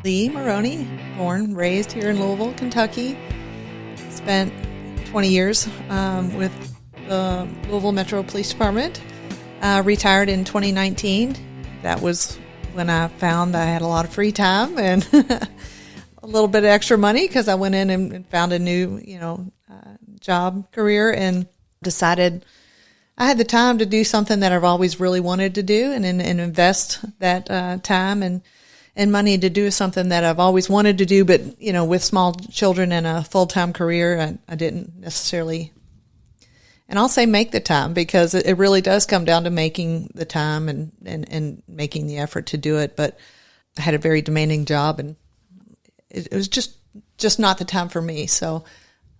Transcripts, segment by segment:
Leigh Maroni, born, raised here in Louisville, Kentucky. Spent 20 years with the Louisville Metro Police Department. Retired in 2019. That was when I found I had a lot of free time and a little bit of extra money because I went in and found a new, job career and decided I had the time to do something that I've always really wanted to do and invest that time and money to do something that I've always wanted to do, but, with small children and a full-time career, I didn't necessarily, and I'll say make the time because it really does come down to making the time and making the effort to do it. But I had a very demanding job and it was just not the time for me. So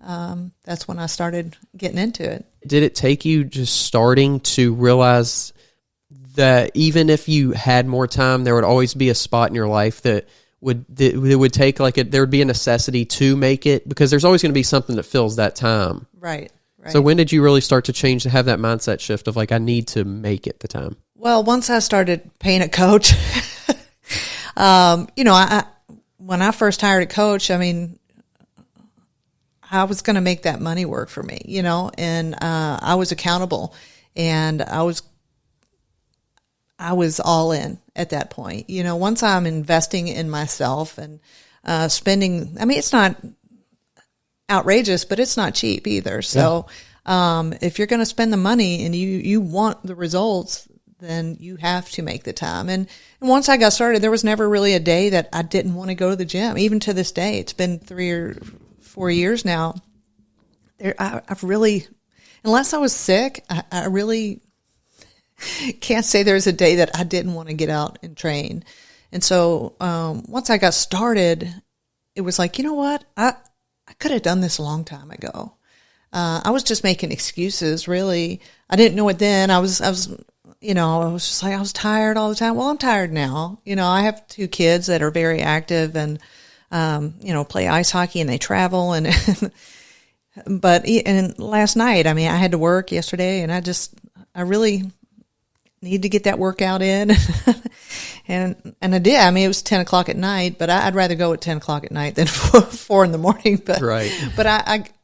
that's when I started getting into it. Did it take you just starting to realize that even if you had more time, there would always be a spot in your life that would take there would be a necessity to make it because there's always going to be something that fills that time. Right. So when did you really start to change to have that mindset shift of I need to make it the time? Well, once I started paying a coach, when I first hired a coach, I was going to make that money work for me, and I was accountable and I was all in at that point. Once I'm investing in myself and spending, it's not outrageous, but it's not cheap either. So if you're going to spend the money and you want the results, then you have to make the time. And once I got started, there was never really a day that I didn't want to go to the gym. Even to this day, it's been 3 or 4 years now. I've really, unless I was sick, I really can't say there's a day that I didn't want to get out and train. And so once I got started, it was like, you know what? I could have done this a long time ago. I was just making excuses, really. I didn't know it then. I was just like, I was tired all the time. Well, I'm tired now. I have 2 kids that are very active and, play ice hockey and they travel and, but last night, I had to work yesterday and I really need to get that workout in. and I did. It was 10 o'clock at night, but I'd rather go at 10 o'clock at night than 4 in the morning. But, right. But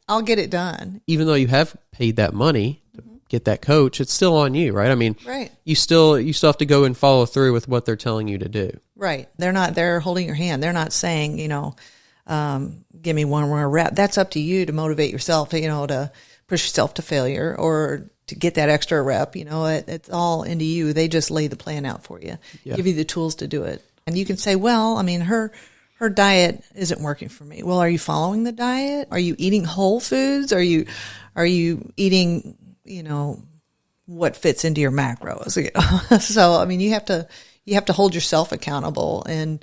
I'll get it done. Even though you have paid that money to get that coach, it's still on you, right? Right. You still have to go and follow through with what they're telling you to do. Right. They're holding your hand. They're not saying, give me one more rep. That's up to you to motivate yourself, to push yourself to failure or to get that extra rep. It's all into you. They just lay the plan out for you, give you the tools to do it. And you can say, well, her diet isn't working for me. Well, are you following the diet? Are you eating whole foods? Are you eating, what fits into your macros? So, you have to hold yourself accountable. And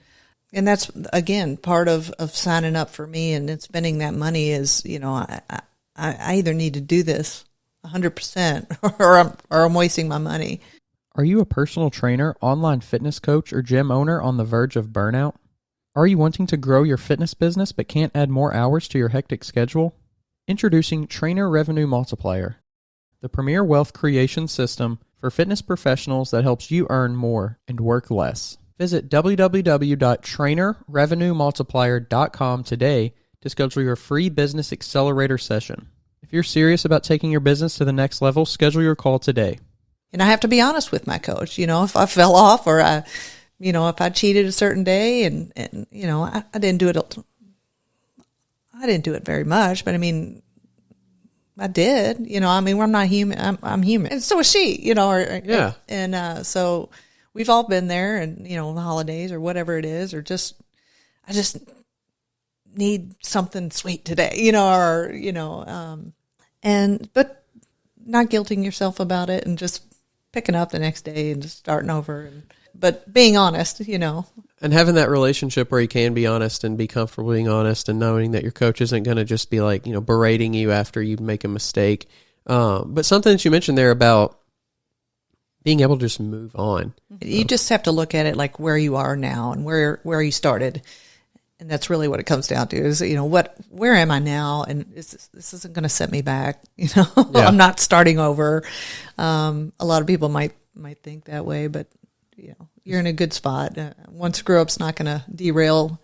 that's, again, part of signing up for me and spending that money is, I either need to do this 100% or I'm wasting my money. Are you a personal trainer, online fitness coach, or gym owner on the verge of burnout? Are you wanting to grow your fitness business but can't add more hours to your hectic schedule? Introducing Trainer Revenue Multiplier, the premier wealth creation system for fitness professionals that helps you earn more and work less. Visit www.trainerrevenuemultiplier.com today to schedule your free business accelerator session. If you're serious about taking your business to the next level, schedule your call today. And I have to be honest with my coach. If I fell off or if I cheated a certain day and I didn't do it. I didn't do it very much, but I did. I'm not human. I'm human, and so is she. Yeah. And so we've all been there, and the holidays or whatever it is, or I just need something sweet today, but not guilting yourself about it, and just picking up the next day and just starting over, but being honest, And having that relationship where you can be honest and be comfortable being honest and knowing that your coach isn't going to just be berating you after you make a mistake. But something that you mentioned there about being able to just move on. You just have to look at it like where you are now and where you started. And that's really what it comes down to is, where am I now? And this isn't going to set me back. Yeah. I'm not starting over. A lot of people might think that way, but you're in a good spot. One screw up's not going to derail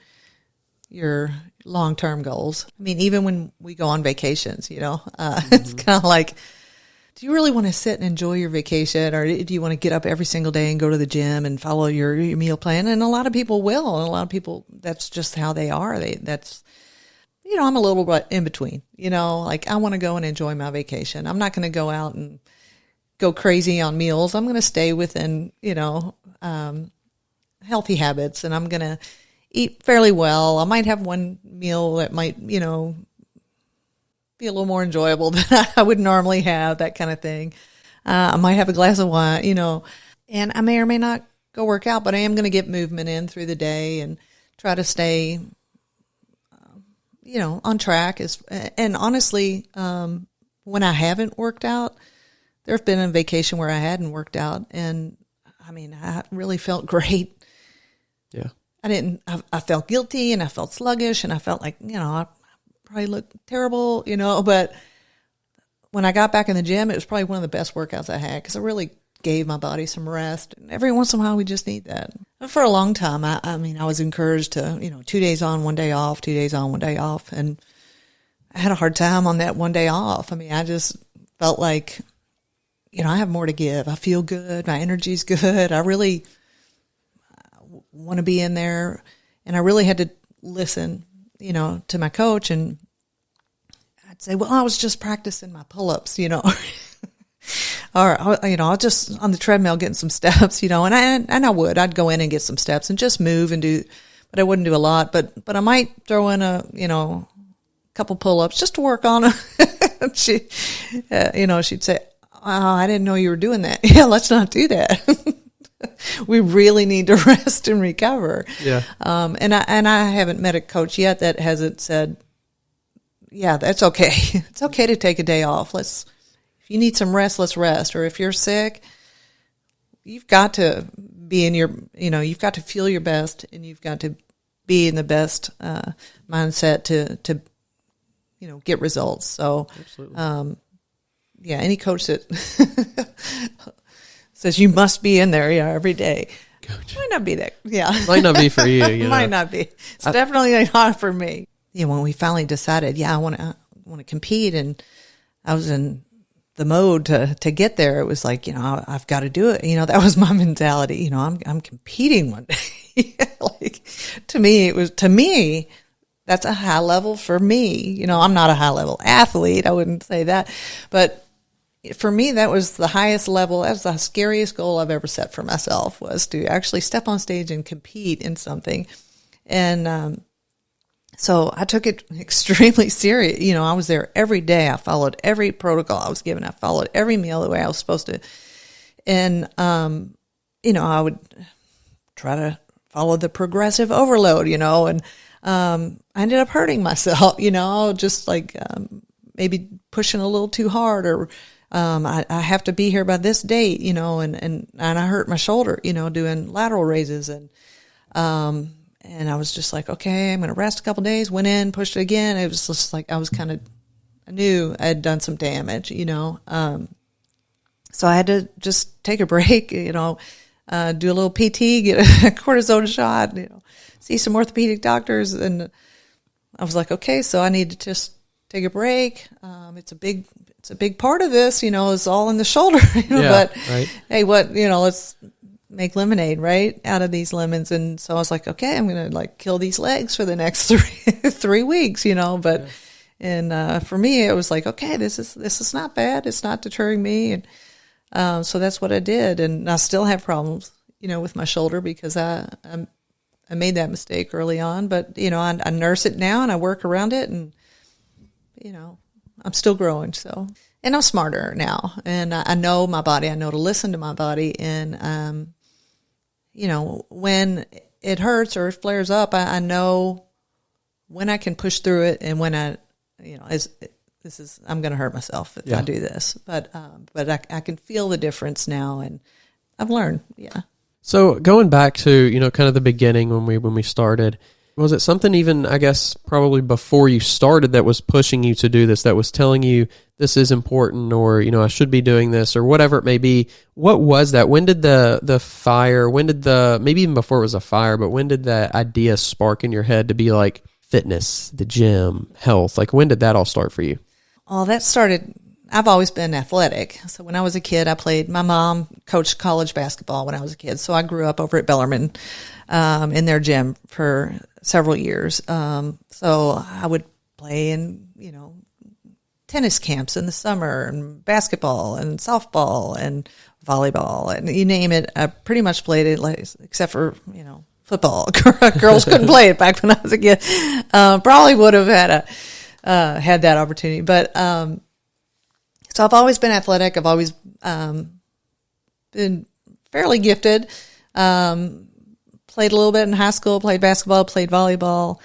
your long-term goals. I mean, even when we go on vacations, it's kind of like, do you really want to sit and enjoy your vacation, or do you want to get up every single day and go to the gym and follow your meal plan? And a lot of people will, and a lot of people, that's just how they are. I'm a little bit in between, like I want to go and enjoy my vacation. I'm not going to go out and go crazy on meals. I'm going to stay within, healthy habits, and I'm going to eat fairly well. I might have one meal that might, be a little more enjoyable than I would normally have, that kind of thing. I might have a glass of wine, and I may or may not go work out, but I am going to get movement in through the day and try to stay, on track. And honestly, when I haven't worked out, there have been a vacation where I hadn't worked out, and I mean, I really felt great. Yeah. I felt guilty, and I felt sluggish, and I felt like, I probably looked terrible, but when I got back in the gym, it was probably one of the best workouts I had, because I really gave my body some rest. And every once in a while, we just need that. But for a long time, I was encouraged to, 2 days on, 1 day off, 2 days on, 1 day off. And I had a hard time on that 1 day off. I mean, I just felt like, I have more to give. I feel good. My energy's good. I really want to be in there. And I really had to listen, to my coach, and I'd say, well, I was just practicing my pull-ups, or, I'll just on the treadmill getting some steps, and I'd go in and get some steps and just move and do, but I wouldn't do a lot, but I might throw in a couple pull-ups just to work on them. She'd say, oh, I didn't know you were doing that. Yeah, let's not do that. We really need to rest and recover. Yeah. And I haven't met a coach yet that hasn't said, yeah, that's okay. It's okay to take a day off. If you need some rest, let's rest. Or if you're sick, you've got to be in you've got to feel your best, and you've got to be in the best mindset to get results. So, absolutely. Any coach that says you must be in there, every day. Coach. Might not be that. Yeah. Might not be for you. Might not be. It's definitely not for me. When we finally decided, I want to compete, and I was in the mode to get there, it was like, I've got to do it. That was my mentality. I'm competing one day. Like to me, that's a high level for me. I'm not a high level athlete. I wouldn't say that, but for me, that was the highest level. That was the scariest goal I've ever set for myself, was to actually step on stage and compete in something. And, so I took it extremely serious. I was there every day. I followed every protocol I was given. I followed every meal the way I was supposed to. And, I would try to follow the progressive overload, and, I ended up hurting myself, just like, maybe pushing a little too hard, or, I have to be here by this date, and I hurt my shoulder, doing lateral raises, and I was just like, okay, I'm going to rest a couple days, went in, pushed it again. It was just like, I knew I had done some damage, so I had to just take a break, do a little PT, get a cortisone shot, see some orthopedic doctors. And I was like, okay, so I need to just take a break. It's a big part of this, it's all in the shoulder, but right. Hey, let's make lemonade, right, out of these lemons. And so I was like, okay, I'm going to kill these legs for the next 3 weeks, but, yeah. And, for me, it was like, okay, this is not bad. It's not deterring me. And, so that's what I did. And I still have problems, with my shoulder, because I made that mistake early on, but, I nurse it now, and I work around it, and, I'm still growing. So, and I'm smarter now, and I know my body. I know to listen to my body, and, when it hurts or it flares up, I know when I can push through it, and when I'm going to hurt myself if I do this. But I can feel the difference now, and I've learned. Yeah. So going back to, kind of the beginning when we started, was it something even, I guess, probably before you started that was pushing you to do this, that was telling you this is important, or, I should be doing this, or whatever it may be? What was that? When did the fire, maybe even before it was a fire, but when did that idea spark in your head to be like, fitness, the gym, health? Like, when did that all start for you? Oh, that started, I've always been athletic. So when I was a kid, my mom coached college basketball when I was a kid. So I grew up over at Bellarmine, in their gym for several years. So I would play in, tennis camps in the summer, and basketball and softball and volleyball, and you name it. I pretty much played it, except for, football. Girls couldn't play it back when I was a kid. Probably would have had that opportunity. But, so I've always been athletic. I've always, been fairly gifted. Played a little bit in high school, played basketball, played volleyball.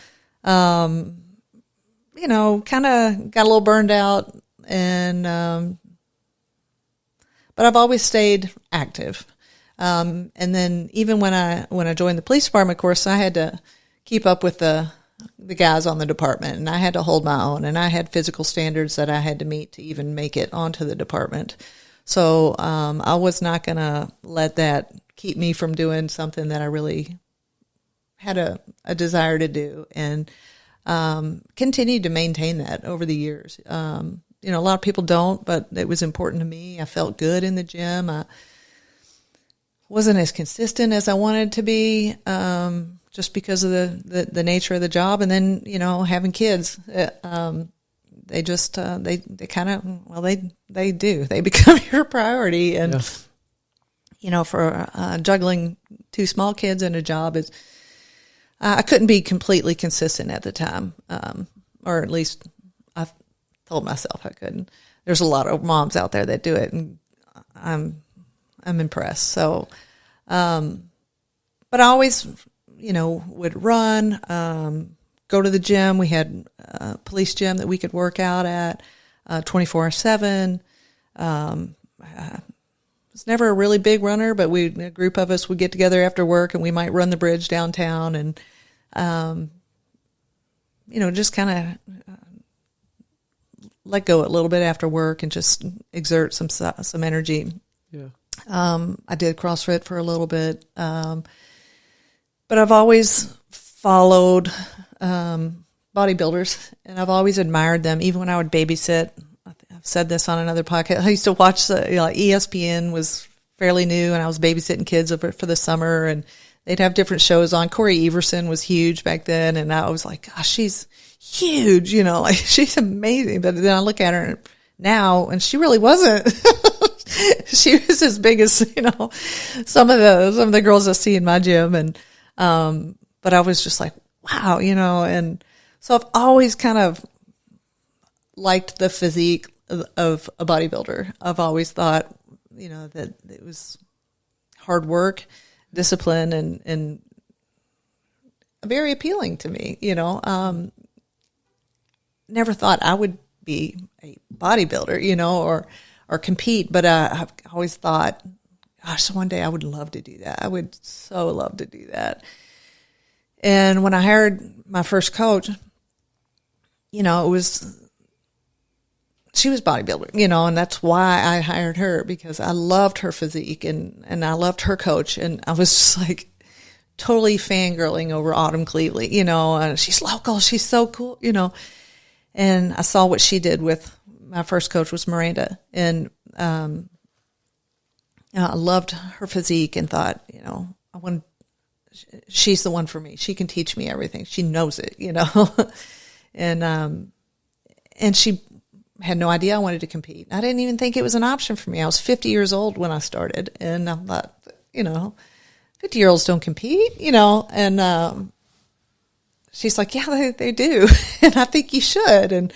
Kind of got a little burned out, and but I've always stayed active. And then even when I joined the police department, of course, I had to keep up with the guys on the department, and I had to hold my own, and I had physical standards that I had to meet to even make it onto the department. So I was not going to let that keep me from doing something that I really had a desire to do, and continued to maintain that over the years. A lot of people don't, but it was important to me. I felt good in the gym. I wasn't as consistent as I wanted to be, just because of the nature of the job. And then, having kids, they just, they kind of, they do, they become your priority. And, for juggling two small kids and a job is, I couldn't be completely consistent at the time. Or at least I told myself I couldn't. There's a lot of moms out there that do it, and I'm impressed. So, but I always, would run, go to the gym. We had a police gym that we could work out at, 24/7. I was never a really big runner, but a group of us would get together after work, and we might run the bridge downtown, and, just kind of let go a little bit after work and just exert some energy. Yeah. I did CrossFit for a little bit. But I've always followed, bodybuilders, and I've always admired them. Even when I would babysit, I've said this on another podcast. I used to watch ESPN was fairly new, and I was babysitting kids over for the summer, and they'd have different shows on. Corey Everson was huge back then, and I was like, gosh, she's huge, she's amazing. But then I look at her now, and she really wasn't. She was as big as, some of the girls I see in my gym. And, but I was just like, wow, and so I've always kind of liked the physique of a bodybuilder. I've always thought, that it was hard work, discipline, and very appealing to me, never thought I would be a bodybuilder, or compete, but I've always thought, gosh, one day I would love to do that. I would so love to do that. And when I hired my first coach, she was bodybuilder, and that's why I hired her, because I loved her physique, and I loved her coach, and I was just like totally fangirling over Autumn Cleveley, and she's local, she's so cool, and I saw what she did with my first coach was Miranda, and I loved her physique and thought, she's the one for me. She can teach me everything. She knows it, and she had no idea I wanted to compete. I didn't even think it was an option for me. I was 50 years old when I started, and I thought, 50-year-olds don't compete, and she's like, yeah, they do, and I think you should. And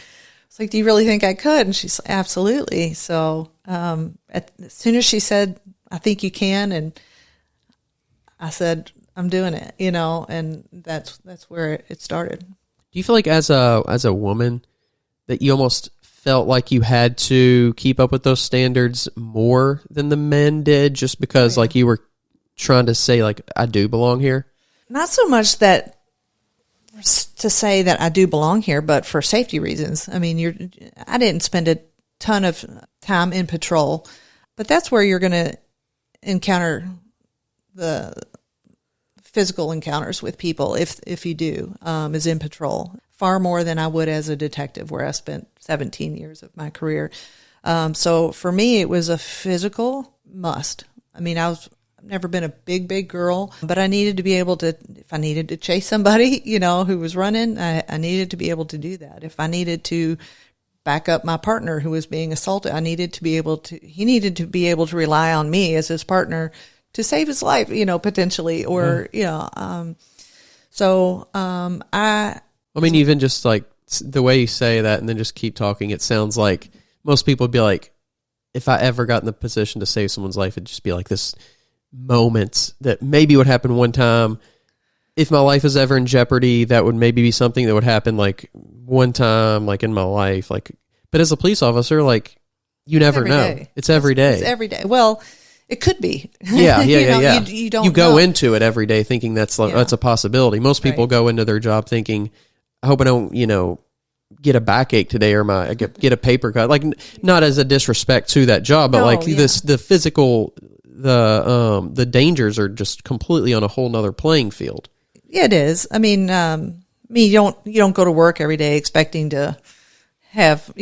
it's like, do you really think I could? And she's like, absolutely. So as soon as she said, I think you can, and I said, I'm doing it, and that's where it started. Do you feel like as a woman that you almost felt like you had to keep up with those standards more than the men did, just because like you were trying to say, like, I do belong here? Not so much that to say that I do belong here, but for safety reasons. I mean, I didn't spend a ton of time in patrol, but that's where you're going to encounter the physical encounters with people, if you do, is in patrol. Far more than I would as a detective, where I spent 17 years of my career. So for me, it was a physical must. I mean, I've never been a big girl, but I needed to be able to, if I needed to chase somebody, who was running, I needed to be able to do that. If I needed to back up my partner who was being assaulted, he needed to be able to rely on me as his partner to save his life, potentially, or, I mean, even just like the way you say that and then just keep talking, it sounds like most people would be like, if I ever got in the position to save someone's life, it'd just be like this moment that maybe would happen one time. If my life is ever in jeopardy, that would maybe be something that would happen like one time, like in my life. Like, but as a police officer, like you never know. Day. It's every day. It's every day. Well, it could be. Yeah. You don't. You go know. into it every day thinking that's a possibility. Most people go into their job thinking, I hope I don't, get a backache today, or get a paper cut. Like, not as a disrespect to that job, but the physical, the dangers are just completely on a whole nother playing field. Yeah, it is. I mean, you don't go to work every day expecting to have,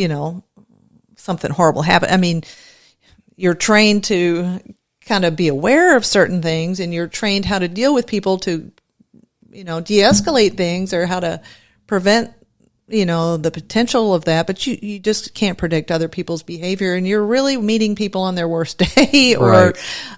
something horrible happen. I mean, you're trained to kind of be aware of certain things, and you're trained how to deal with people to, de-escalate things, or how to prevent, the potential of that. But you just can't predict other people's behavior, and you're really meeting people on their worst day, or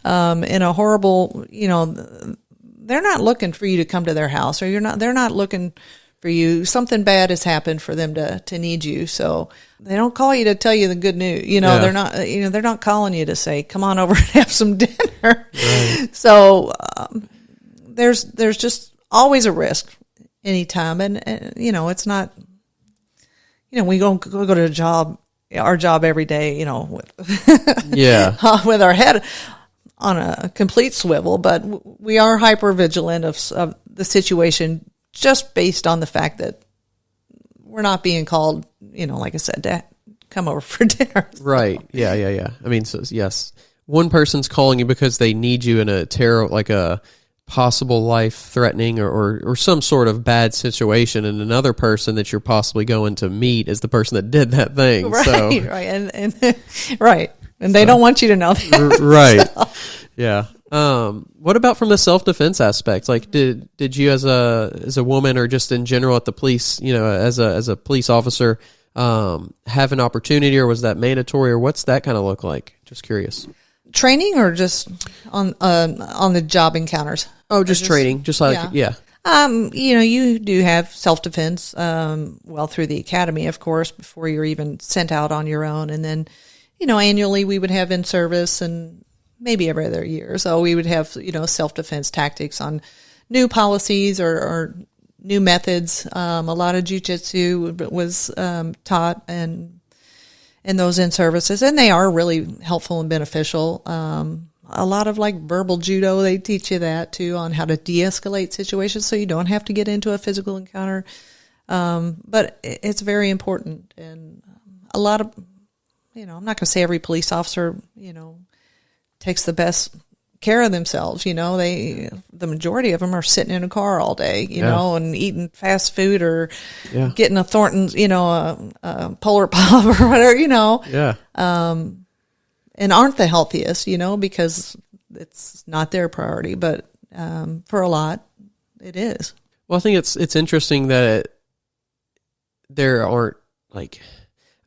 in a horrible, they're not looking for you to come to their house, or they're not looking for you. Something bad has happened for them to need you. So they don't call you to tell you the good news. They're not calling you to say, come on over and have some dinner. Right. So, there's just always a risk anytime. And it's not, we don't go to our job every day, with, with our head on a complete swivel, but we are hyper vigilant of the situation, just based on the fact that we're not being called, like I said, to come over for dinner. So. Right. Yeah. I mean, so yes, one person's calling you because they need you in a possible life-threatening or some sort of bad situation, and another person that you're possibly going to meet is the person that did that thing. Right, so. Right, and right. And they don't want you to know that. Right. So. Yeah. What about from the self-defense aspect? Like, did you as a woman, or just in general at the police, as a police officer, have an opportunity, or was that mandatory, or what's that kind of look like? Just curious. Training, or just on the job encounters? Oh, just training. Just like, yeah. You do have self-defense, through the academy, of course, before you're even sent out on your own. And then, annually we would have in-service, and maybe every other year. So we would have, self-defense tactics on new policies or new methods. A lot of jiu-jitsu was taught and in those in-services, and they are really helpful and beneficial. A lot of like verbal judo, they teach you that too, on how to de-escalate situations so you don't have to get into a physical encounter. But it's very important. And a lot of, I'm not going to say every police officer, takes the best care of themselves. The majority of them are sitting in a car all day, and eating fast food, or getting a Thornton's, a Polar Pop or whatever, Yeah. And aren't the healthiest, because it's not their priority, but for a lot, it is. Well, I think it's interesting that there aren't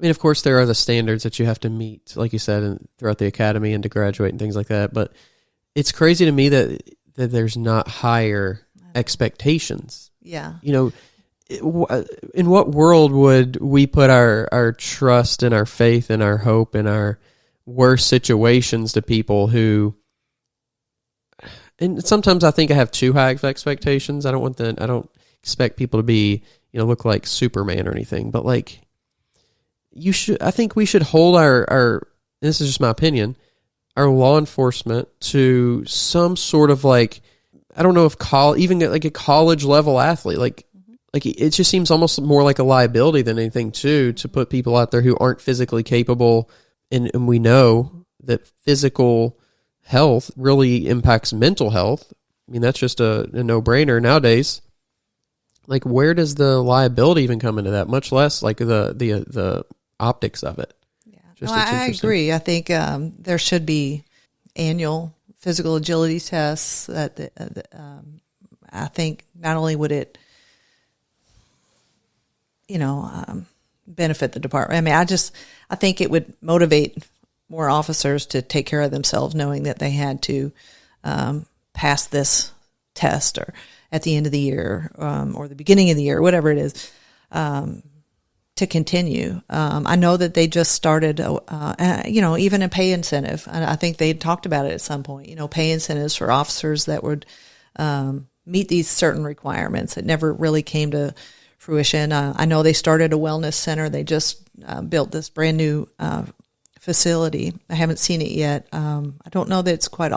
of course there are the standards that you have to meet, like you said, and throughout the academy and to graduate and things like that. But it's crazy to me that there's not higher expectations. Yeah. In what world would we put our trust and our faith and our hope and our worst situations to people who, and sometimes I think I have too high of expectations. I don't expect people to be, look like Superman or anything, but I think we should hold our, this is just my opinion, our law enforcement to some sort of I don't know if even like a college level athlete, it just seems almost more like a liability than anything to put people out there who aren't physically capable. And we know that physical health really impacts mental health, I mean, that's just a no-brainer nowadays. Like, where does the liability even come into that? Much less like the optics of it. Yeah, Just, no, it's I interesting. agree. I think there should be annual physical agility tests. That I think not only would it, benefit the department. I mean, I think it would motivate more officers to take care of themselves, knowing that they had to pass this test, or at the end of the year, or the beginning of the year, whatever it is, to continue. I know that they just started, even a pay incentive. I think they talked about it at some point, pay incentives for officers that would meet these certain requirements. It never really came to fruition. I know they started a wellness center. They just built this brand new facility. I haven't seen it yet. I don't know that it's quite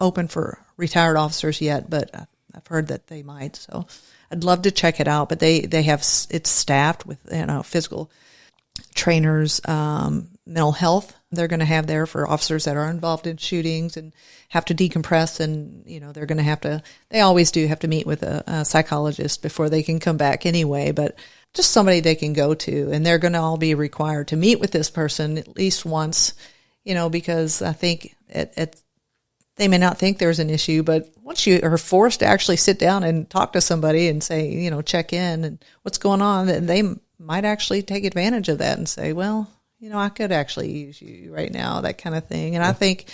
open for retired officers yet, but I've heard that they might. So I'd love to check it out. But they have, it's staffed with physical trainers, mental health. They're going to have there for officers that are involved in shootings and have to decompress, and they're going to have to. They always do have to meet with a psychologist before they can come back anyway. But just somebody they can go to, and they're going to all be required to meet with this person at least once, because I think they may not think there's an issue, but once you are forced to actually sit down and talk to somebody and say, check in and what's going on, then they might actually take advantage of that and say, well, I could actually use you right now, that kind of thing. And I think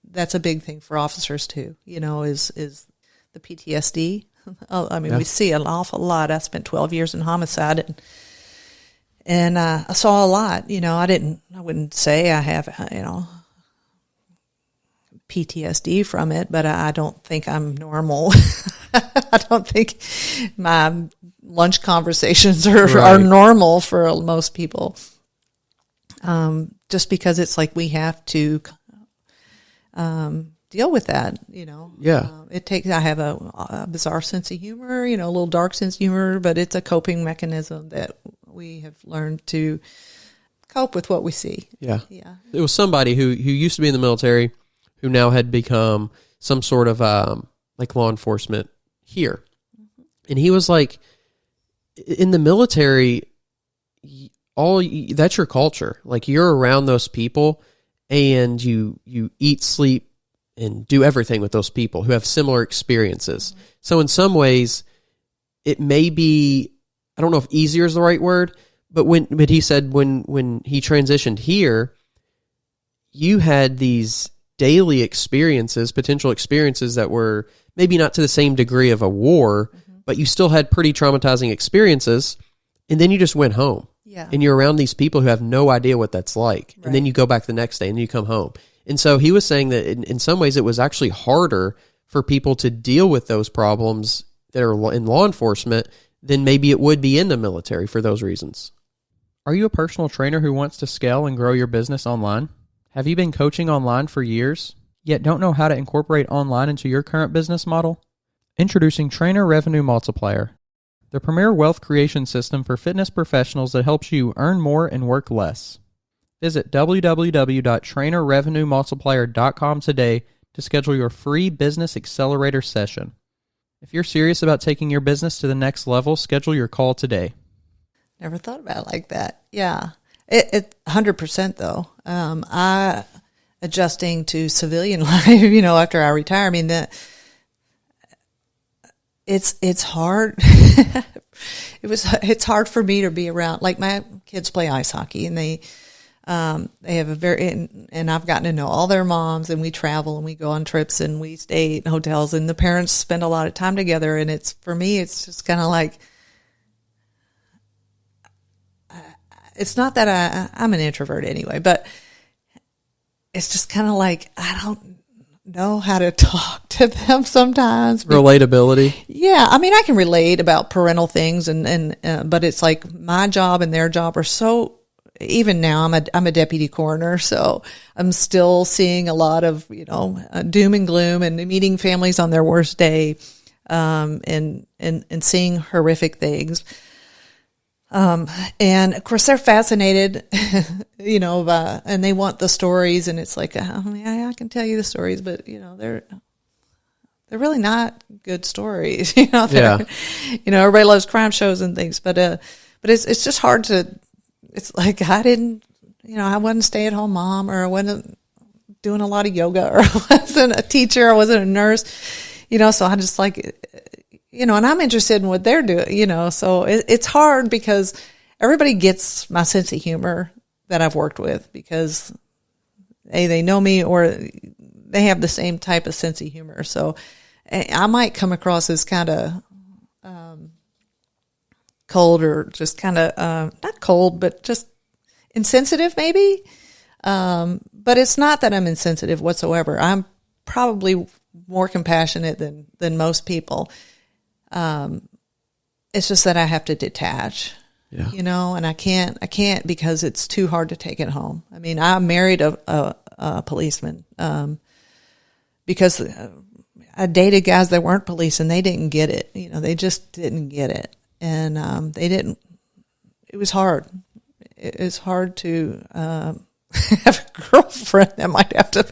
that's a big thing for officers too, is the PTSD. We see an awful lot. I spent 12 years in homicide, and I saw a lot. I wouldn't say I have, PTSD from it, but I don't think I'm normal. I don't think my lunch conversations are normal for most people. Just because it's like we have to deal with that, Yeah. I have a bizarre sense of humor, a little dark sense of humor, but it's a coping mechanism that we have learned to cope with what we see. Yeah. Yeah. It was somebody who used to be in the military, who now had become some sort of like law enforcement here. Mm-hmm. And he was like, in the military, that's your culture. Like, you're around those people, and you eat, sleep, and do everything with those people who have similar experiences. Mm-hmm. So in some ways, it may be, I don't know if easier is the right word, but he said when he transitioned here, you had these daily experiences, potential experiences that were maybe not to the same degree of a war, mm-hmm. but you still had pretty traumatizing experiences, and then you just went home. Yeah. And you're around these people who have no idea what that's like. Right. And then you go back the next day and you come home. And so he was saying that in some ways it was actually harder for people to deal with those problems that are in law enforcement than maybe it would be in the military for those reasons. Are you a personal trainer who wants to scale and grow your business online? Have you been coaching online for years, yet don't know how to incorporate online into your current business model? Introducing Trainer Revenue Multiplier, the premier wealth creation system for fitness professionals that helps you earn more and work less. Visit www.trainerrevenuemultiplier.com today to schedule your free business accelerator session. If you're serious about taking your business to the next level, schedule your call today. Never thought about it like that. Yeah. It 100% though. I adjusting to civilian life, after I retire. I mean, it's hard. It's hard for me to be around. Like, my kids play ice hockey, and they have and I've gotten to know all their moms, and we travel and we go on trips and we stay in hotels, and the parents spend a lot of time together. And for me, it's just kind of like, it's not that I'm an introvert anyway, but it's just kind of like, I don't know how to talk to them sometimes. Relatability. Yeah. I mean, I can relate about parental things but it's like my job and their job are so, even now I'm a deputy coroner. So I'm still seeing a lot of, doom and gloom, and meeting families on their worst day, and seeing horrific things. And of course they're fascinated, and they want the stories, and it's like, I can tell you the stories, but they're they're really not good stories. Everybody loves crime shows and things, but it's just hard to. It's like I didn't, I wasn't a stay-at-home mom, or I wasn't doing a lot of yoga, or I wasn't a teacher, I wasn't a nurse, so I just and I'm interested in what they're doing, so it's hard because everybody gets my sense of humor that I've worked with because they know me or they have the same type of sense of humor. So I might come across as kind of cold, or just kind of not cold, but just insensitive maybe. But it's not that I'm insensitive whatsoever. I'm probably more compassionate than most people. It's just that I have to detach, and I can't because it's too hard to take it home. I mean, I married a policeman, because I dated guys that weren't police and they didn't get it. They just didn't get it. And, it was hard. It was hard to, have a girlfriend that might have to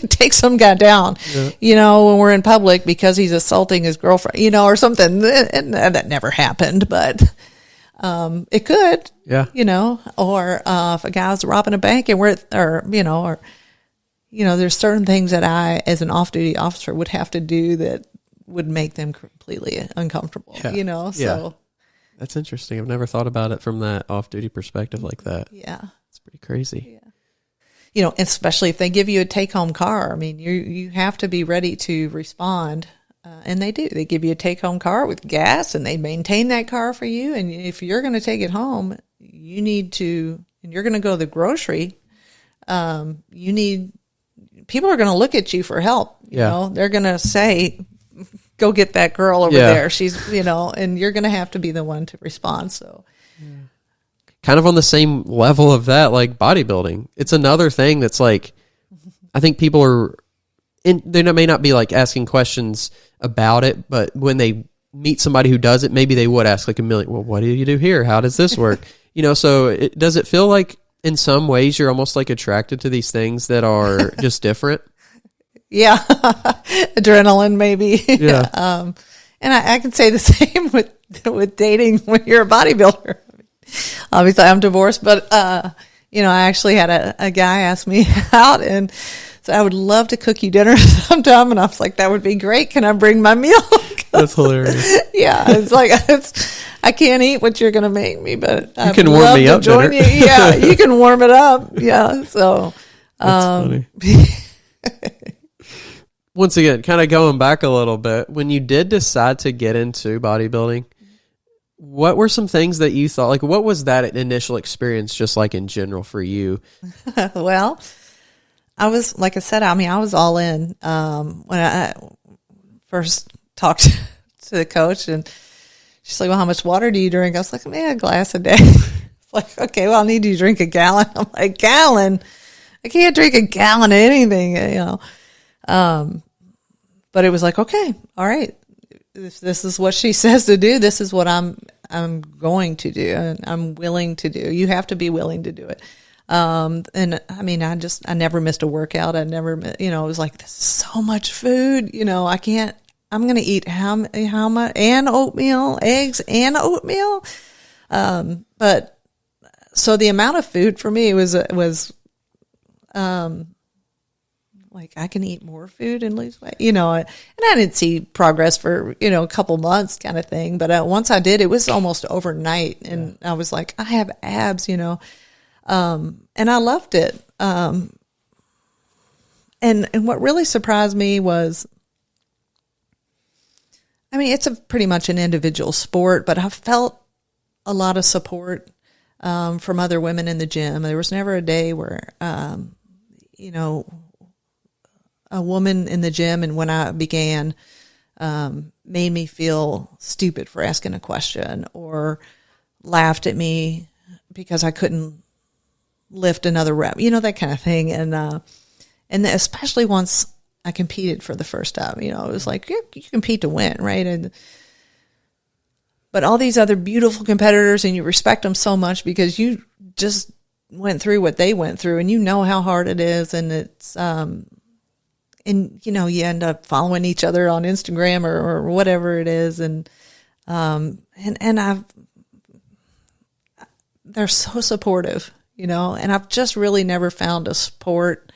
take some guy down, when we're in public because he's assaulting his girlfriend, or something. And that never happened, but, it could, or, if a guy was robbing a bank and there's certain things that I, as an off-duty officer, would have to do that would make them completely uncomfortable, so. That's interesting. I've never thought about it from that off-duty perspective like that. Yeah. It's pretty crazy. Yeah. Especially if they give you a take-home car. I mean, you have to be ready to respond, and they do. They give you a take-home car with gas, and they maintain that car for you, and if you're going to take it home, you need to, and you're going to go to the grocery, people are going to look at you for help. They're going to say, go get that girl over there. She's, and you're going to have to be the one to respond. So kind of on the same level of that, like bodybuilding, it's another thing that's like, I think people are they may not be like asking questions about it, but when they meet somebody who does it, maybe they would ask like a million, well, what do you do here? How does this work? So does it feel like in some ways you're almost like attracted to these things that are just different? Yeah. Adrenaline, maybe. Yeah. And I can say the same with dating when you're a bodybuilder. Obviously I'm divorced, but, I actually had a guy ask me out, and so I would love to cook you dinner sometime. And I was like, that would be great. Can I bring my meal? That's hilarious. Yeah. It's like, I can't eat what you're going to make me, but you can warm me up. Join you. Yeah. You can warm it up. Yeah. So, that's funny. Once again, kind of going back a little bit, when you did decide to get into bodybuilding, what were some things that you thought, like what was that initial experience just like in general for you? Well, I was, like I said, I was all in. When I first talked to the coach, and she's like, well, how much water do you drink? I was like, a glass a day. It's like, okay, well, I need you to drink a gallon. I'm like, gallon? I can't drink a gallon of anything, But it was like, okay, all right. If this is what she says to do, this is what I'm going to do, and I'm willing to do. You have to be willing to do it. And I mean, I never missed a workout. I never, it was like, this is so much food, I'm going to eat how much, and oatmeal, eggs and oatmeal. But so the amount of food for me was like, I can eat more food and lose weight, and I didn't see progress for, a couple months kind of thing. But once I did, it was almost overnight, and I was like, I have abs, and I loved it. And what really surprised me was, I mean, it's pretty much an individual sport, but I felt a lot of support from other women in the gym. There was never a day where, a woman in the gym, and when I began, made me feel stupid for asking a question, or laughed at me because I couldn't lift another rep, that kind of thing. And especially once I competed for the first time, it was like, you compete to win, right? But all these other beautiful competitors, and you respect them so much because you just went through what they went through, and how hard it is. And it's, and you know, you end up following each other on Instagram or whatever it is. And they're so supportive, you know, and I've just really never found a sport,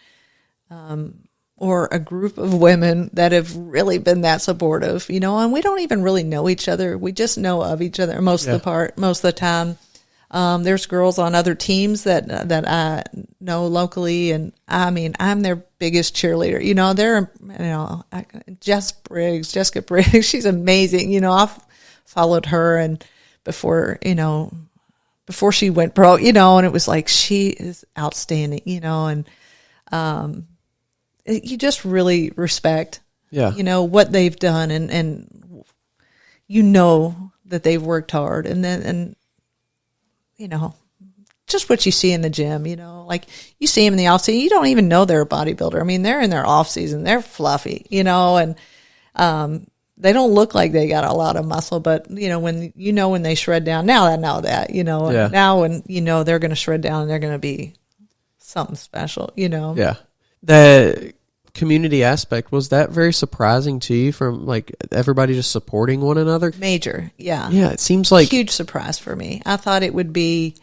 or a group of women that have really been that supportive, you know, and we don't even really know each other. We just know of each other most of the time. There's girls on other teams that I know locally, and I mean, I'm their biggest cheerleader. You know, Jessica Briggs, she's amazing. You know, I've followed her, and before she went pro, you know, and it was like, she is outstanding, you know, and you just really respect, you know, what they've done, and you know that they've worked hard, and you know, just what you see in the gym, you know, like you see them in the off season, you don't even know they're a bodybuilder. I mean, they're in their off season, they're fluffy, you know, and they don't look like they got a lot of muscle, but you know, when they shred down, now I know that, you know, now when you know they're going to shred down and they're going to be something special, you know. Yeah. The community aspect, was that very surprising to you, from like everybody just supporting one another? Major. Yeah. Yeah. It seems like huge surprise for me. I thought it would be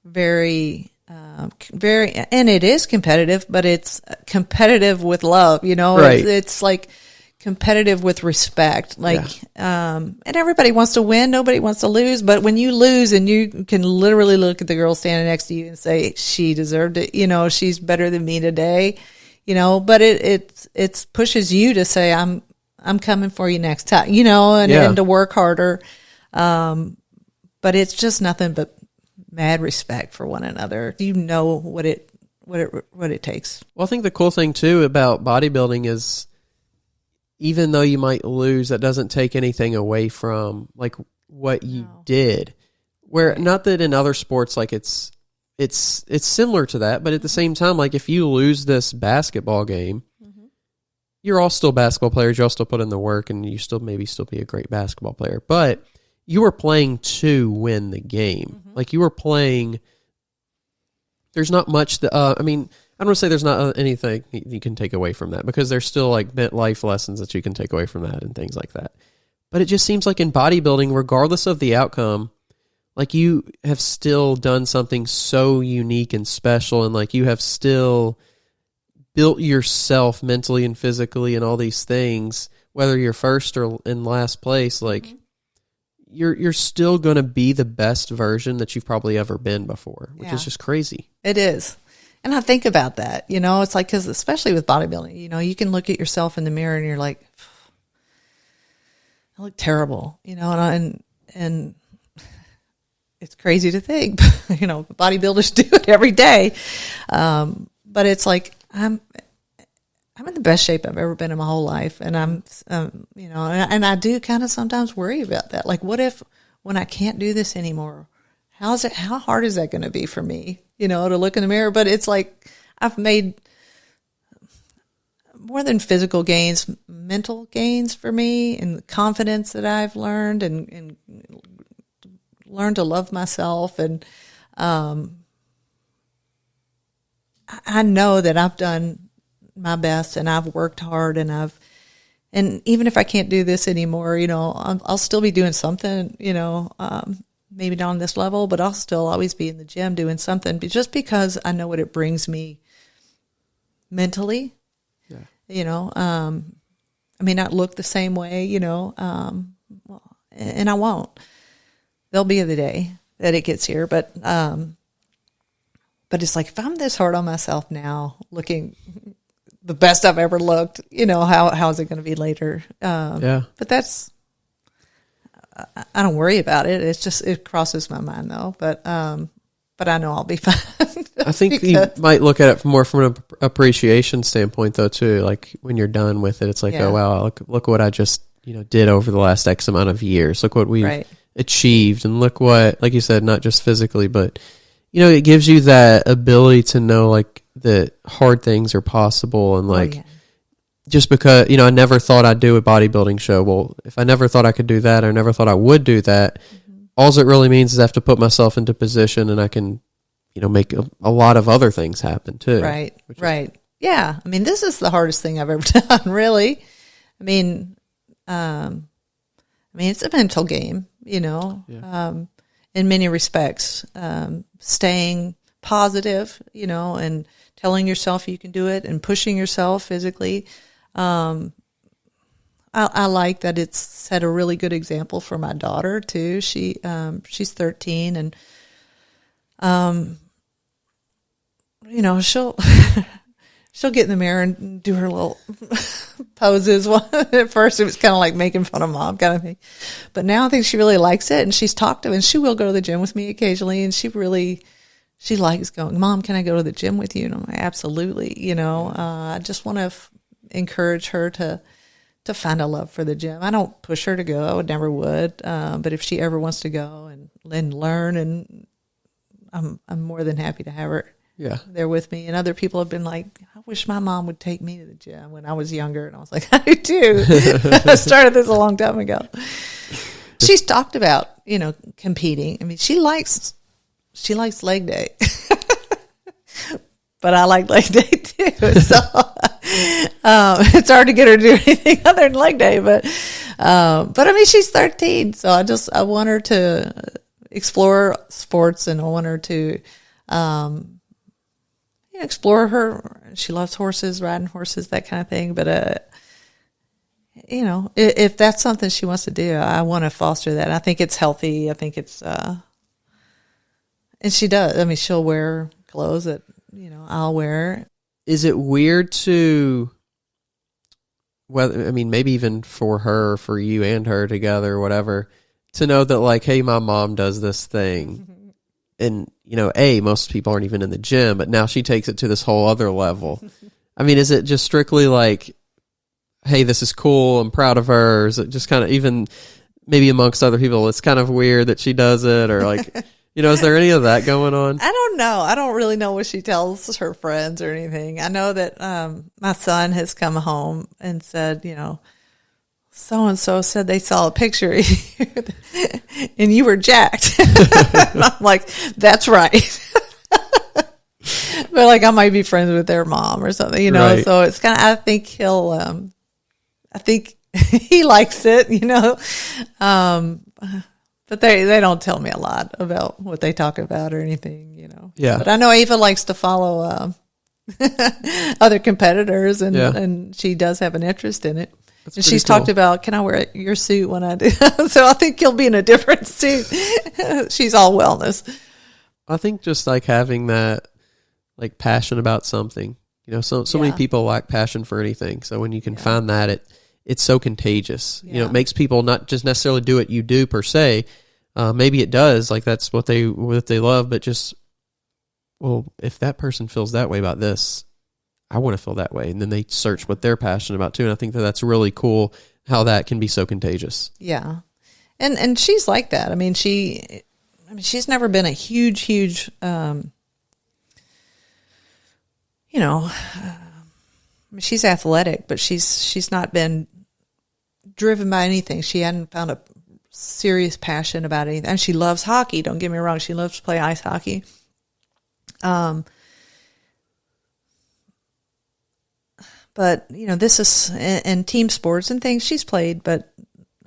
very, and it is competitive, but it's competitive with love, you know, right. It's like competitive with respect, like, and everybody wants to win. Nobody wants to lose, but when you lose and you can literally look at the girl standing next to you and say, she deserved it. You know, she's better than me today, you know, but it pushes you to say, I'm coming for you next time, you know, and to work harder. But it's just nothing but mad respect for one another. You know what it takes. Well, I think the cool thing too about bodybuilding is, even though you might lose, that doesn't take anything away from like what you did. Where not that in other sports, like it's similar to that, but at the same time, like if you lose this basketball game, you're all still basketball players. You all still put in the work, and you still be a great basketball player. But you were playing to win the game. Like you were playing. There's not much. I mean, I don't want to say there's not anything you can take away from that, because there's still like life lessons that you can take away from that and things like that. But it just seems like in bodybuilding, regardless of the outcome, like you have still done something so unique and special, and like you have still built yourself mentally and physically and all these things, whether you're first or in last place, like you're still going to be the best version that you've probably ever been before, which is just crazy. It is. And I think about that, you know, it's like, because especially with bodybuilding, you know, you can look at yourself in the mirror and you're like, I look terrible, you know, and it's crazy to think, you know, bodybuilders do it every day. But it's like, I'm in the best shape I've ever been in my whole life. And I'm, you know, and I do kind of sometimes worry about that. Like, what if when I can't do this anymore, how hard is that going to be for me, you know, to look in the mirror? But it's like, I've made more than physical gains, mental gains for me, and the confidence that I've learned, and learned to love myself. And I know that I've done my best, and I've worked hard, and even if I can't do this anymore, you know, I'll still be doing something, you know, maybe not on this level, but I'll still always be in the gym doing something, just because I know what it brings me mentally. Yeah. You know, I may not look the same way, you know, and I won't. There'll be the day that it gets here, but it's like, if I'm this hard on myself now, looking the best I've ever looked, you know, how is it going to be later? But that's, I don't worry about it. It's just, it crosses my mind though. But I know I'll be fine. I think you might look at it more from an appreciation standpoint though too. Like when you're done with it, it's like, oh wow, look what I just, you know, did over the last X amount of years. Look what we achieved, and look what, like you said, not just physically, but you know, it gives you that ability to know like that hard things are possible, and like just because, you know, I never thought I'd do a bodybuilding show. Well, if I never thought I could do that, or never thought I would do that, all it really means is I have to put myself into position, and I can, you know, make a lot of other things happen too. Right. yeah, I mean, this is the hardest thing I've ever done, really. I mean, it's a mental game, in many respects. Staying positive, and telling yourself you can do it and pushing yourself physically. I like that it's set a really good example for my daughter too. She's 13 and, she'll, she'll get in the mirror and do her little poses. At first it was kind of like making fun of mom kind of thing, but now I think she really likes it, and she's talked to, and she will go to the gym with me occasionally, and she likes going, Mom, can I go to the gym with you? And I'm like, absolutely. I just want to encourage her to find a love for the gym. I don't push her to go. I would. But if she ever wants to go and learn, and I'm more than happy to have her there with me. And other people have been like, I wish my mom would take me to the gym when I was younger. And I was like, I do too. I started this a long time ago. She's talked about, competing. I mean, she likes leg day, but I like leg day too. So it's hard to get her to do anything other than leg day. But I mean, she's 13, so I want her to explore sports, and I want her to explore her. She loves horses, riding horses, that kind of thing. But if that's something she wants to do, I want to foster that. I think it's healthy. I think it's and she does. I mean, she'll wear clothes that, I'll wear. Is it weird to, maybe even for her, for you and her together, or whatever, to know that like, hey, my mom does this thing. And, most people aren't even in the gym, but now she takes it to this whole other level. I mean, is it just strictly like, hey, this is cool, I'm proud of her? Or is it just kind of, even maybe amongst other people, it's kind of weird that she does it, or like... is there any of that going on? I don't know. I don't really know what she tells her friends or anything. I know that my son has come home and said, so-and-so said they saw a picture of you and you were jacked. I'm like, that's right. But like, I might be friends with their mom or something, Right. So it's kind of, I think he likes it, But they don't tell me a lot about what they talk about or anything, Yeah. But I know Ava likes to follow other competitors, and she does have an interest in it. That's and she's cool. Talked about, can I wear your suit when I do? So I think you'll be in a different suit. She's all wellness. I think just like having that like passion about something, so many people lack passion for anything. So when you can find that, it's so contagious. It makes people not just necessarily do what you do per se. Maybe it does, like that's what they love, but just, well, if that person feels that way about this, I want to feel that way. And then they search what they're passionate about too. And I think that's really cool how that can be so contagious. Yeah. And she's like that. I mean, she's never been a huge, she's athletic, but she's not been driven by anything. She hadn't found a serious passion about anything. And she loves hockey. Don't get me wrong. She loves to play ice hockey. But this is, and team sports and things she's played, but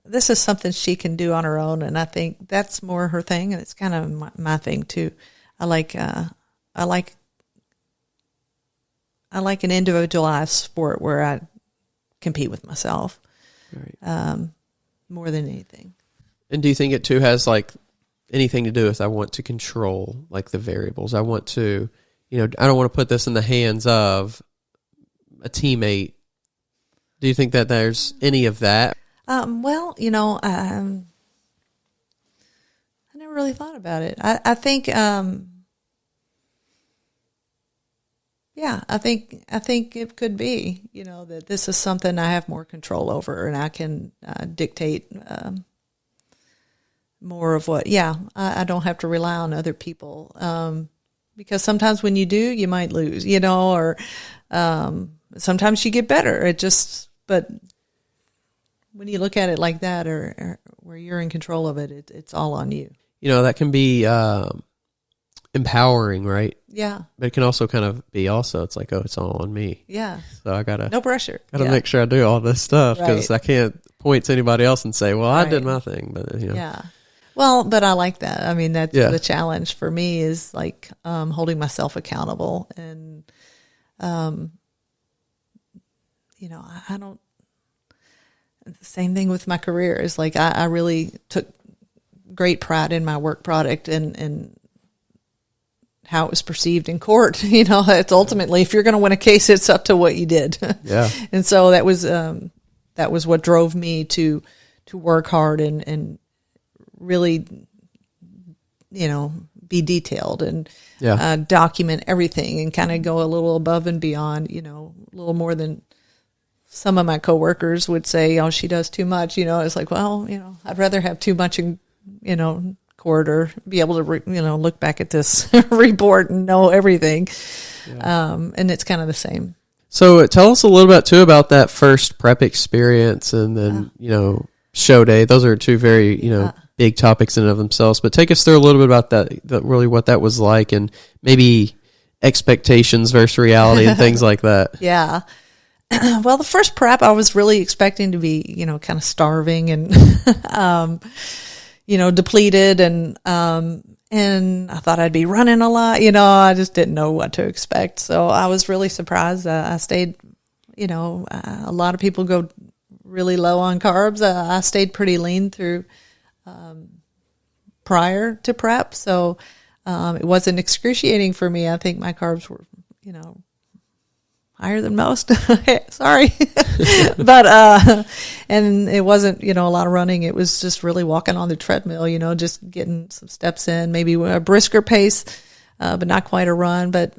this is something she can do on her own. And I think that's more her thing. And it's kind of my thing too. I like an individualized sport where I compete with myself, Right. More than anything. And do you think it too has like anything to do with, I want to control like the variables? I want to, I don't want to put this in the hands of a teammate. Do you think that there's any of that? Well, I never really thought about it. I think, I think it could be, that this is something I have more control over, and I can dictate more of what. I don't have to rely on other people, because sometimes when you do, you might lose, or sometimes you get better. But when you look at it like that, or where you're in control of it, it's all on you. That can be empowering, right? Yeah. But it can also kind of be it's like, oh, it's all on me. Yeah. So I gotta No pressure. make sure I do all this stuff, because Right. I can't point to anybody else and say, well, I Right. did my thing. But Yeah. Well, but I like that. I mean, that's Yeah. the challenge for me, is like holding myself accountable. And, I don't, same thing with my career, is like, I really took great pride in my work product and how it was perceived in court. It's ultimately, if you're going to win a case, it's up to what you did. Yeah. And so that was what drove me to work hard and really, be detailed and document everything and kind of go a little above and beyond, a little more than some of my coworkers would say, oh, she does too much. It's like, well, I'd rather have too much in, court, or be able to, look back at this report and know everything. Yeah. And it's kind of the same. So tell us a little bit too about that first prep experience, and then, show day. Those are two very, big topics in and of themselves, but take us through a little bit about that really what that was like, and maybe expectations versus reality and things like that. Yeah. Well, the first prep, I was really expecting to be, kind of starving and, depleted, and I thought I'd be running a lot. I just didn't know what to expect. So I was really surprised. I stayed, a lot of people go really low on carbs. I stayed pretty lean through prior to prep. So it wasn't excruciating for me. I think my carbs were, higher than most. Sorry. But, and it wasn't, a lot of running. It was just really walking on the treadmill, just getting some steps in, maybe a brisker pace, but not quite a run. But,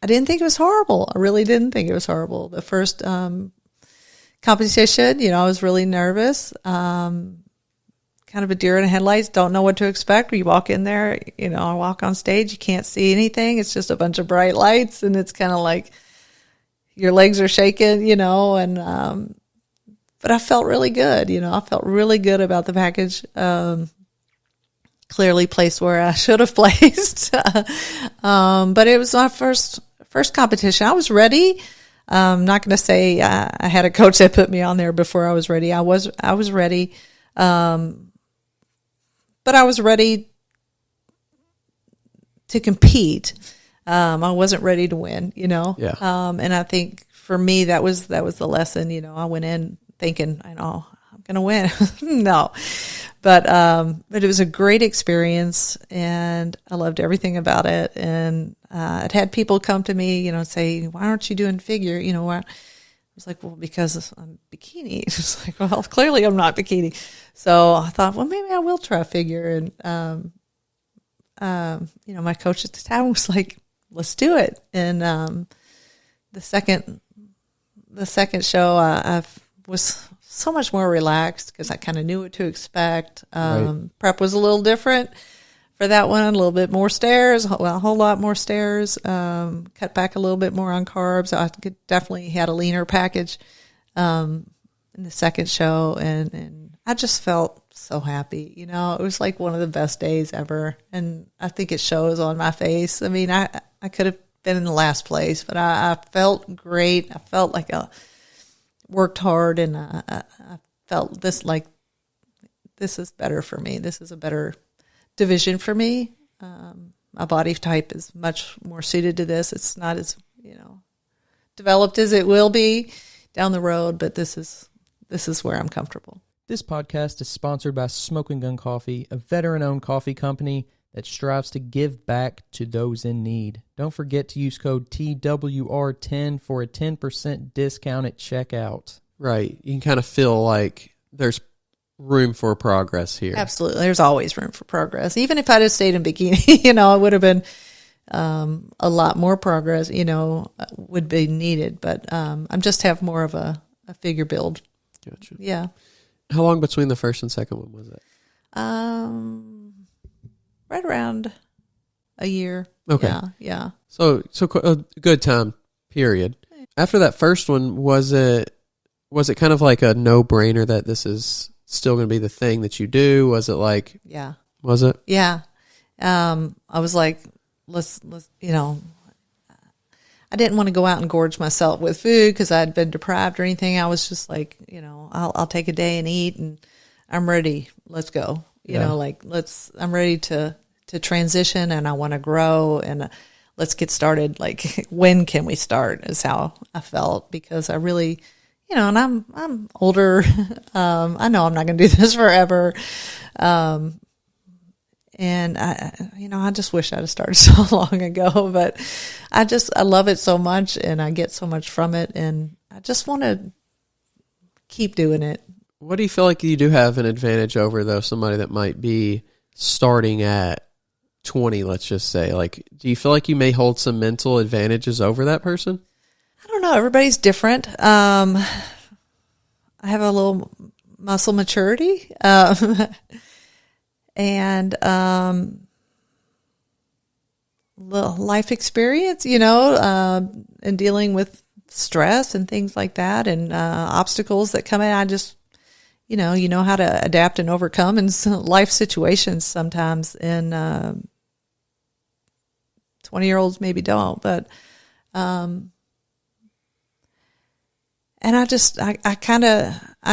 I didn't think it was horrible. I really didn't think it was horrible. The first, competition, I was really nervous. Kind of a deer in the headlights, don't know what to expect. You walk in there, I walk on stage, you can't see anything. It's just a bunch of bright lights, and it's kind of like your legs are shaking, and, but I felt really good. I felt really good about the package. Clearly placed where I should have placed. But it was my first competition. I was ready. I'm not going to say I had a coach that put me on there before I was ready. I was ready. But I was ready to compete. I wasn't ready to win, Yeah. And I think for me, that was the lesson. I went in thinking, I'm going to win. No, but it was a great experience, and I loved everything about it. And it had people come to me, say, why aren't you doing figure? Why? I was like, well, because I'm bikini. It's like, well, clearly I'm not bikini. So I thought, well, maybe I will try figure. And, my coach at the time was like, let's do it. And the second show, I was so much more relaxed because I kind of knew what to expect. Right. Prep was a little different for that one, a little bit more stairs, a whole lot more stairs, cut back a little bit more on carbs. I definitely had a leaner package in the second show, and I just felt so happy. It was like one of the best days ever, and I think it shows on my face. I mean, I could have been in the last place, but I felt great. I felt like I worked hard, and I felt this is better for me. This is a better division for me. My body type is much more suited to this. It's not as, developed as it will be down the road, but this is where I'm comfortable. This podcast is sponsored by Smoking Gun Coffee, a veteran-owned coffee company that strives to give back to those in need. Don't forget to use code TWR10 for a 10% discount at checkout. Right. You can kind of feel like there's room for progress here. Absolutely. There's always room for progress. Even if I just stayed in bikini, it would have been a lot more progress, would be needed. But I just have more of a figure build. Gotcha. Yeah. How long between the first and second one was it? Right around a year. Okay. Yeah. So a good time period. After that first one, was it kind of like a no-brainer that this is still going to be the thing that you do? Was it like, Yeah. was it? Yeah. I was like, let's, I didn't want to go out and gorge myself with food because I'd been deprived or anything. I was just like, I'll take a day and eat, and I'm ready. Let's go. I'm ready to transition, and I want to grow, and let's get started. Like, when can we start is how I felt, because I really, and I'm older. I know I'm not going to do this forever. And I just wish I'd have started so long ago, but I love it so much, and I get so much from it, and I just want to keep doing it. What do you feel like you do have an advantage over, though, somebody that might be starting at 20, let's just say? Like, do you feel like you may hold some mental advantages over that person? I don't know. Everybody's different. I have a little muscle maturity. And life experience, and dealing with stress and things like that, and obstacles that come in. I just, you know how to adapt and overcome in life situations sometimes, and 20-year-olds maybe don't. But and I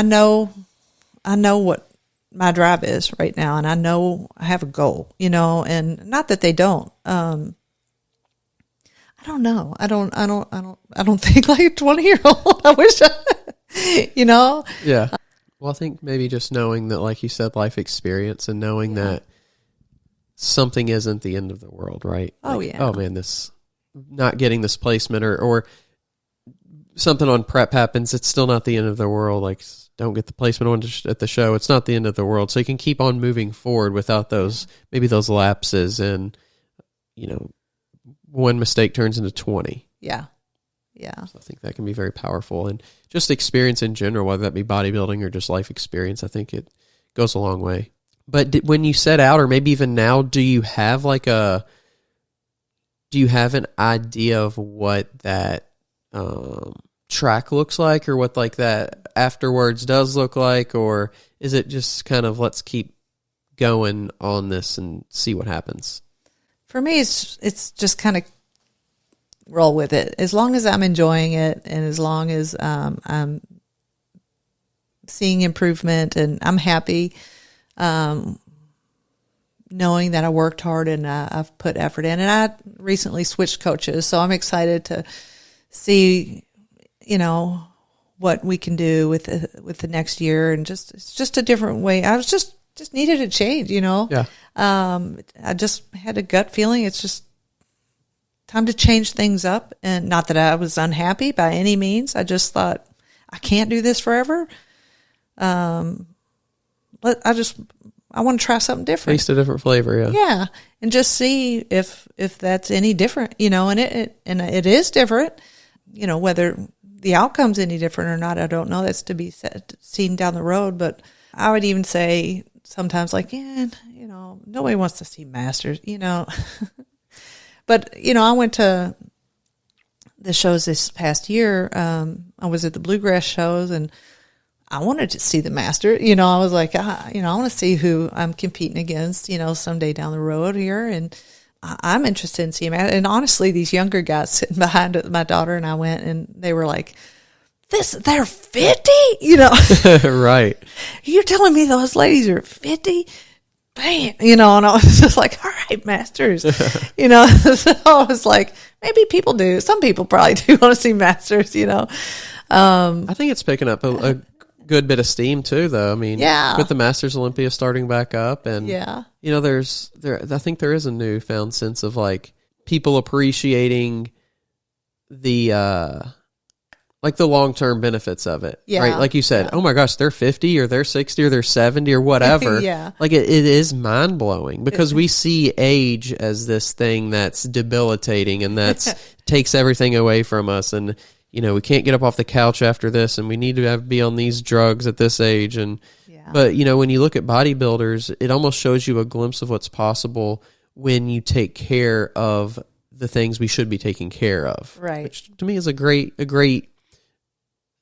know what my drive is right now, and I know I have a goal, and not that they don't. I don't know. I don't think like a 20-year-old. I wish Yeah. Well, I think maybe just knowing that, like you said, life experience, and knowing that something isn't the end of the world, right? Oh, like, yeah. Oh man, this not getting this placement or something on prep happens. It's still not the end of the world. Like, don't get the placement at the show. It's not the end of the world. So you can keep on moving forward without those lapses, and, one mistake turns into 20. Yeah. Yeah. So I think that can be very powerful, and just experience in general, whether that be bodybuilding or just life experience. I think it goes a long way. But when you set out, or maybe even now, do you have an idea of what that, track looks like, or what like that afterwards does look like, or is it just kind of let's keep going on this and see what happens? For me, it's just kind of roll with it. As long as I'm enjoying it, and as long as I'm seeing improvement, and I'm happy, knowing that I worked hard and I've put effort in. And I recently switched coaches, so I'm excited to see, what we can do with the next year, and it's just a different way. I was just needed a change, Yeah. I just had a gut feeling. It's just time to change things up, and not that I was unhappy by any means. I just thought, I can't do this forever. I want to try something different. Taste a different flavor, yeah. Yeah, and just see if that's any different, and it is different. Whether the outcome's any different or not, I don't know. That's to be seen down the road. But I would even say sometimes, like, nobody wants to see masters, But, I went to the shows this past year. I was at the Bluegrass shows, and I wanted to see the master. I was like, I want to see who I'm competing against, someday down the road here. And I'm interested in seeing him. And honestly, these younger guys sitting behind my daughter and I went, and they were like, they're 50? Right. You're telling me those ladies are 50? Bam, and I was just like, all right, masters, So I was like, maybe people do. Some people probably do want to see masters, I think it's picking up a good bit of steam too, though. I mean, with the Masters Olympia starting back up, and I think there is a newfound sense of like people appreciating the the long-term benefits of it, right? Like you said, oh my gosh, they're 50 or they're 60 or they're 70 or whatever. Like it is mind-blowing, because we see age as this thing that's debilitating, and that's takes everything away from us, and we can't get up off the couch after this, and we need to be on these drugs at this age. And but when you look at bodybuilders, it almost shows you a glimpse of what's possible when you take care of the things we should be taking care of, right? Which to me is a great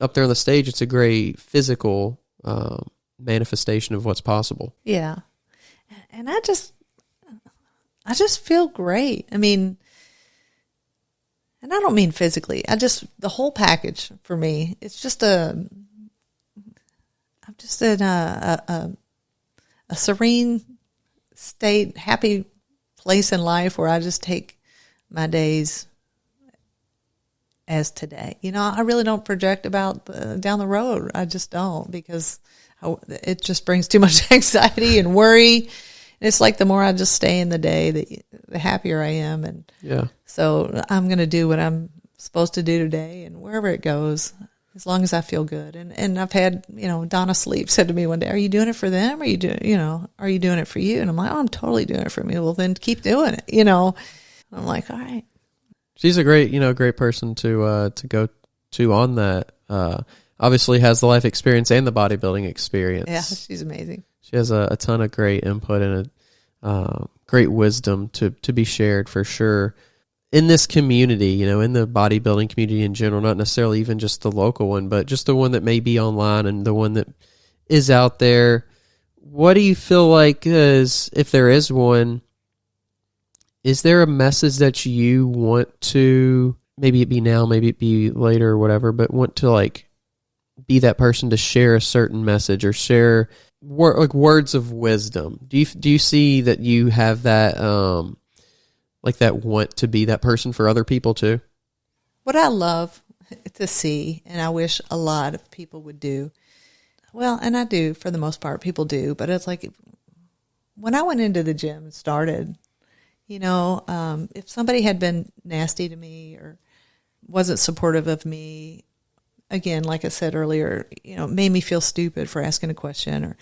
up there on the stage. It's a great physical manifestation of what's possible. Yeah, and I just feel great. I mean, and I don't mean physically. The whole package for me, it's just I'm just in a serene state, happy place in life where I just take my days as today. You know, I really don't project about down the road. I just don't, because it just brings too much anxiety and worry. It's like the more I just stay in the day, the happier I am. And so I'm going to do what I'm supposed to do today, and wherever it goes, as long as I feel good. And I've had, Donna Sleep said to me one day, "Are you doing it for them? Or are you doing it for you?" And I'm like, "Oh, I'm totally doing it for me." Well, then keep doing it. I'm like, all right. She's a great person to go to on that. Obviously has the life experience and the bodybuilding experience. Yeah, she's amazing. She has a ton of great input and great wisdom to be shared for sure in this community, in the bodybuilding community in general, not necessarily even just the local one, but just the one that may be online and the one that is out there. What do you feel like is, if there is one, is there a message that you want to, maybe it be now, maybe it be later or whatever, but want to like be that person to share a certain message or share words of wisdom? Do you see that you have that like that want to be that person for other people too? What I love to see, and I wish a lot of people would do, well, and I do for the most part, people do, but it's like when I went into the gym and started, if somebody had been nasty to me or wasn't supportive of me, again, like I said earlier, made me feel stupid for asking a question, or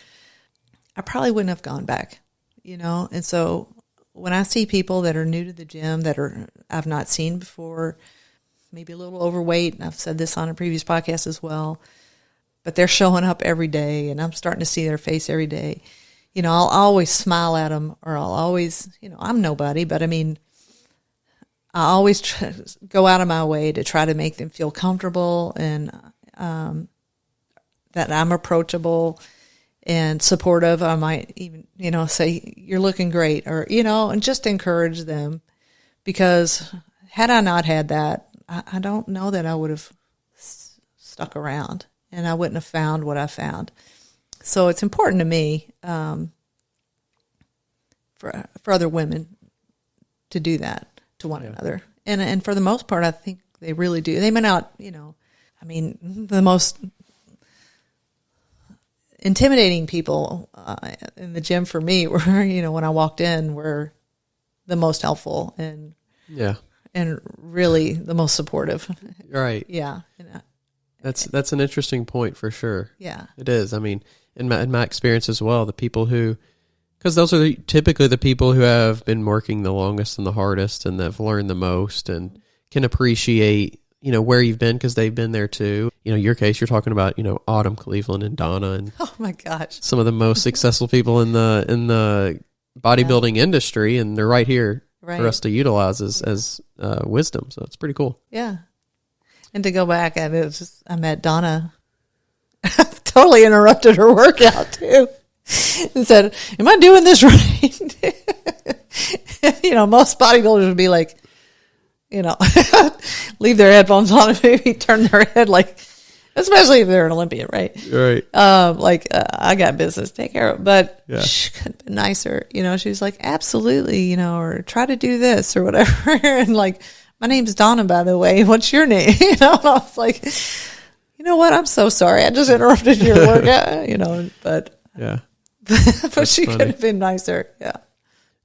I probably wouldn't have gone back, And so when I see people that are new to the gym I've not seen before, maybe a little overweight, and I've said this on a previous podcast as well, but they're showing up every day and I'm starting to see their face every day. I'll always smile at them, or I'll always, I'm nobody, but I mean, I always go out of my way to try to make them feel comfortable and that I'm approachable and supportive. I might even, say, "You're looking great," or, and just encourage them, because had I not had that, I don't know that I would have stuck around and I wouldn't have found what I found. So it's important to me for other women to do that to one another. And for the most part, I think they really do. They may not, the most intimidating people in the gym for me were, when I walked in, were the most helpful and really the most supportive. Right. Yeah. That's an interesting point for sure. Yeah. It is. I mean, in my experience as well, the people who, because those are typically the people who have been working the longest and the hardest and have learned the most and can appreciate, where you've been because they've been there too. Your case, you're talking about, Autumn Cleveland and Donna and oh my gosh, some of the most successful people in the bodybuilding industry, and they're right here for us to utilize as wisdom. So it's pretty cool. Yeah. And to go back, I met Donna, totally interrupted her workout too, and said, "Am I doing this right?" Most bodybuilders would be like, leave their headphones on and maybe turn their head, like, especially if they're an Olympian, right? Right. I got business, take care of it. But she could have been nicer. She was like, "Absolutely," or "Try to do this," or whatever. And like, "My name's Donna, by the way. What's your name?" And I was like, "You know what? I'm so sorry. I just interrupted your workout." But yeah, but she could have been nicer. Yeah.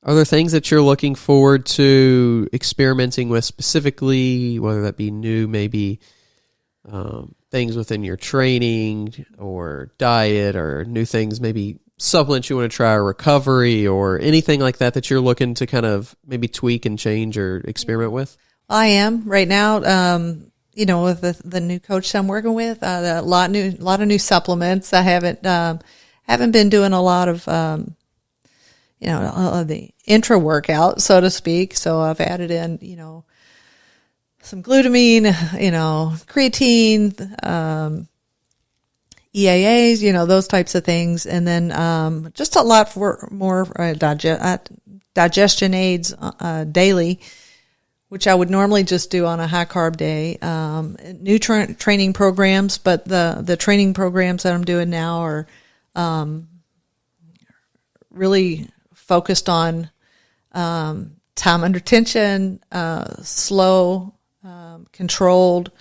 Are there things that you're looking forward to experimenting with specifically, whether that be new, maybe things within your training or diet, or new things, maybe supplements you want to try, or recovery, or anything like that you're looking to kind of maybe tweak and change or experiment with? I am right now, with the new coach I'm working with, a lot of new supplements. I haven't been doing a lot of, the intra workout, so to speak. So I've added in, some glutamine, creatine, EAAs, those types of things. And then, just a lot more digestion aids daily, which I would normally just do on a high carb day. New training programs, but the training programs that I'm doing now are really focused on time under tension, slow, controlled,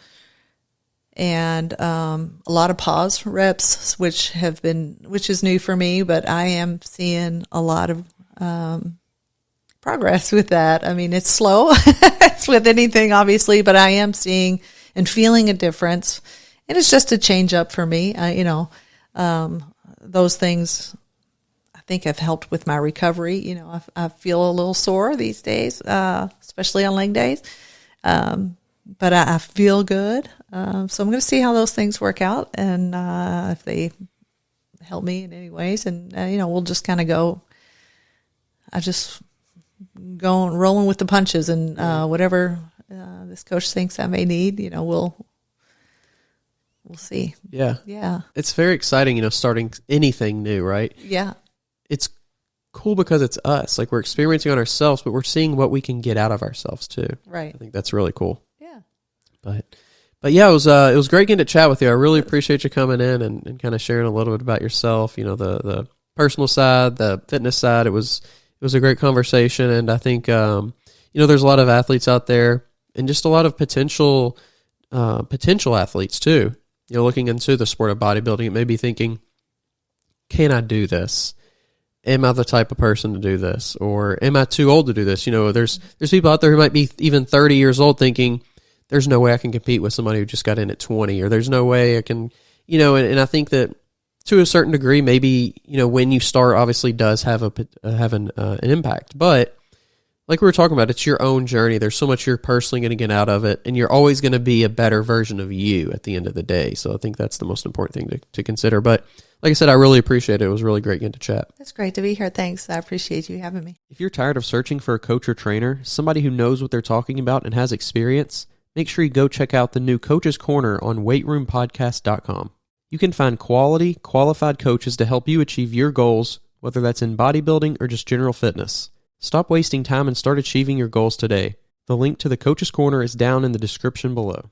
and a lot of pause reps, which is new for me, but I am seeing a lot of progress with that. I mean, it's slow. It's with anything, obviously, but I am seeing and feeling a difference, and it's just a change up for me. Those things I think have helped with my recovery. I feel a little sore these days, especially on leg days. But I feel good. So I'm going to see how those things work out, and if they help me in any ways. And, we'll just kind of go. I just go rolling with the punches, and whatever this coach thinks I may need, we'll see. Yeah. Yeah. It's very exciting, starting anything new, right? Yeah. It's cool because it's us. Like, we're experiencing on ourselves, but we're seeing what we can get out of ourselves too. Right. I think that's really cool. Yeah. But yeah, it was great getting to chat with you. I really appreciate you coming in and kind of sharing a little bit about yourself, the personal side, the fitness side. It was a great conversation, and I think there's a lot of athletes out there, and just a lot of potential athletes too. Looking into the sport of bodybuilding, it may be thinking, can I do this? Am I the type of person to do this? Or am I too old to do this? There's people out there who might be even 30 years old thinking, there's no way I can compete with somebody who just got in at 20, or there's no way I can, and I think that to a certain degree, maybe, when you start obviously does have an impact, but like we were talking about, it's your own journey. There's so much you're personally going to get out of it, and you're always going to be a better version of you at the end of the day. So I think that's the most important thing to consider. But like I said, I really appreciate it. It was really great getting to chat. That's great to be here. Thanks. I appreciate you having me. If you're tired of searching for a coach or trainer, somebody who knows what they're talking about and has experience, make sure you go check out the new Coach's Corner on weightroompodcast.com. You can find quality, qualified coaches to help you achieve your goals, whether that's in bodybuilding or just general fitness. Stop wasting time and start achieving your goals today. The link to the Coach's Corner is down in the description below.